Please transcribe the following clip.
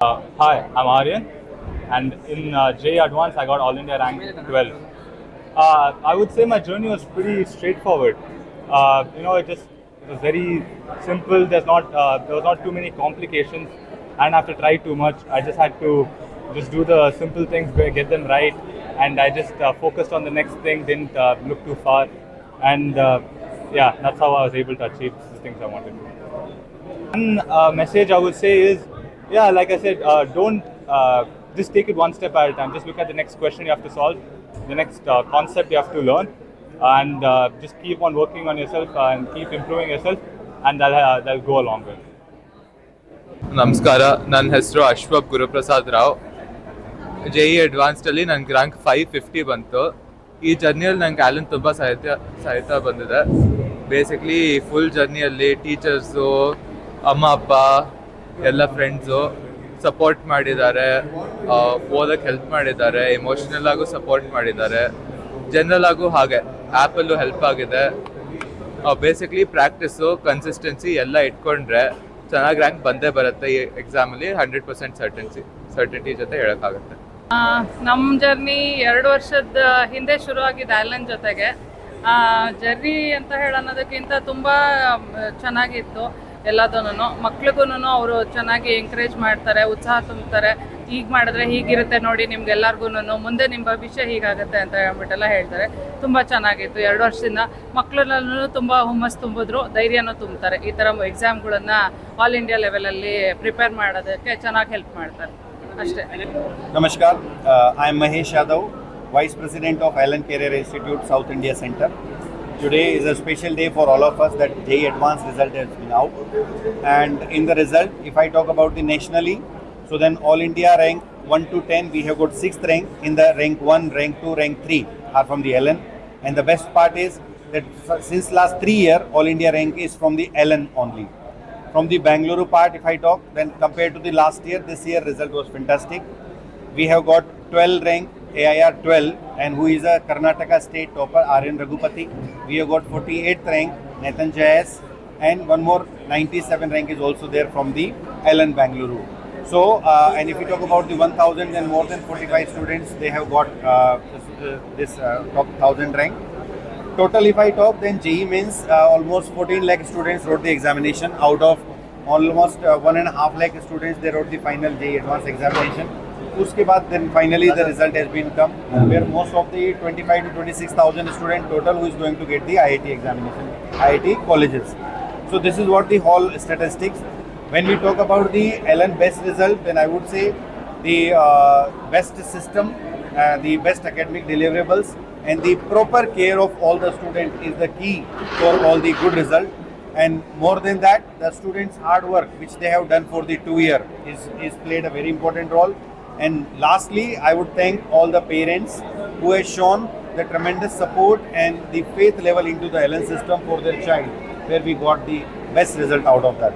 Hi, I'm Aryan, and in JEE Advanced, I got All India rank 12. I would say my journey was pretty straightforward. It was very simple. There was not too many complications. I didn't have to try too much. I just had to just do the simple things, get them right, and I just focused on the next thing. Didn't look too far, and yeah, that's how I was able to achieve the things I wanted to. One message I would say is, yeah, like I said, don't just take it one step at a time. Just look at the next question you have to solve, the next concept you have to learn, and just keep on working on yourself and keep improving yourself, and that'll go a long way. ನಮಸ್ಕಾರ, ನನ್ನ ಹೆಸರು ಅಶ್ವಪ್ Guruprasad Rao. JEE ಅಡ್ವಾನ್ಸ್ಡಲ್ಲಿ ನನಗೆ rank 550 ಬಂತು. ಈ ಜರ್ನಿಯಲ್ಲಿ ನಂಗೆ Allen ತುಂಬ ಸಹಾಯತ ಬಂದಿದೆ. Basically full ಜರ್ನಿಯಲ್ಲಿ teachers, ಅಮ್ಮ ಅಪ್ಪ, ಎಲ್ಲ ಫ್ರೆಂಡ್ಸು ಸಪೋರ್ಟ್ ಮಾಡಿದ್ದಾರೆ, ಓದೋಕ್ಕೆ ಹೆಲ್ಪ್ ಮಾಡಿದ್ದಾರೆ, ಎಮೋಷ್ನಲ್ ಆಗು ಸಪೋರ್ಟ್ ಮಾಡಿದ್ದಾರೆ, ಜನರಲ್ ಆಗು ಹಾಗೆ ಆ್ಯಪಲ್ಲೂ ಹೆಲ್ಪ್ ಆಗಿದೆ. ಬೇಸಿಕ್ಲಿ ಪ್ರಾಕ್ಟೀಸು, ಕನ್ಸಿಸ್ಟೆನ್ಸಿ ಎಲ್ಲ ಇಟ್ಕೊಂಡ್ರೆ ಚೆನ್ನಾಗಿ ರ್ಯಾಂಕ್ ಬಂದೇ ಬರುತ್ತೆ. ಈ ಎಕ್ಸಾಮಲ್ಲಿ 100% ಸರ್ಟನ್ಟಿ ಜೊತೆ ಹೇಳೋಕ್ಕಾಗುತ್ತೆ. ನಮ್ಮ ಜರ್ನಿ 2 ವರ್ಷದ ಹಿಂದೆ ಶುರು ಆಗಿದೆ ಆ್ಯಲನ್ ಜೊತೆಗೆ. ಜರ್ನಿ ಅಂತ ಹೇಳೋದಕ್ಕಿಂತ ತುಂಬ ಚೆನ್ನಾಗಿತ್ತು. ಎಲ್ಲದೂ ಮಕ್ಳಿಗೂ ಅವರು ಚೆನ್ನಾಗಿ ಎಂಕರೇಜ್ ಮಾಡ್ತಾರೆ, ಉತ್ಸಾಹ ತುಂಬ್ತಾರೆ. ಹೀಗೆ ಮಾಡಿದ್ರೆ ಹೀಗಿರುತ್ತೆ ನೋಡಿ, ನಿಮ್ಗೆಲ್ಲರಿಗೂ ಮುಂದೆ ನಿಮ್ಮ ಭವಿಷ್ಯ ಹೀಗಾಗುತ್ತೆ ಅಂತ ಹೇಳ್ಬಿಟ್ಟೆಲ್ಲ ಹೇಳ್ತಾರೆ. ತುಂಬ ಚೆನ್ನಾಗಿತ್ತು. 2 ವರ್ಷದಿಂದ ಮಕ್ಕಳಲ್ಲೂ ತುಂಬ ಹುಮ್ಮಸ್ಸು ತುಂಬಿದ್ರು, ಧೈರ್ಯನೂ ತುಂಬ್ತಾರೆ. ಈ ಥರ ಎಕ್ಸಾಮ್ಗಳನ್ನು ಆಲ್ ಇಂಡಿಯಾ ಲೆವೆಲಲ್ಲಿ ಪ್ರಿಪೇರ್ ಮಾಡೋದಕ್ಕೆ ಚೆನ್ನಾಗಿ ಹೆಲ್ಪ್ ಮಾಡ್ತಾರೆ ಅಷ್ಟೇ. Namaskar, I am Mahesh Yadav, Vice President of Allen Career Institute, South India Center. Today is a special day for all of us that JEE Advanced result has been out. And in the result, if I talk about the nationally, so then All India rank 1 to 10, we have got 6th rank. In the rank 1, rank 2, rank 3 are from the Allen. And the best part is that since last 3 years, All India rank is from the Allen only. From the Bangalore part, if I talk, then compared to the last year, this year result was fantastic. We have got 12 rank, AIR 12, and who is a Karnataka state topper, Aryan Raghupati. We have got 48th rank, Nathan Jayas, and one more 97 rank is also there from the Allen Bangalore. So, and if we talk about the 1000, then more than 45 students, they have got this top 1000 rank. Total if I talk, then JEE means almost 14 lakh students wrote the examination. Out of almost 1.5 lakh students, they wrote the final JEE Advanced examination. Uske baad, then finally the result has been come, where most of the 25 to 26,000 students total who is going to get the IIT examination, IIT colleges. So this is what the whole statistics. When we talk about the Allen best result, then I would say the best system, the best academic deliverables, and the proper care of all the students is the key for all the good result. And more than that, the students' hard work which they have done for the 2 year is played a very important role. And lastly, I would thank all the parents who have shown the tremendous support and the faith level into the Allen system for their child, where we got the best result out of that.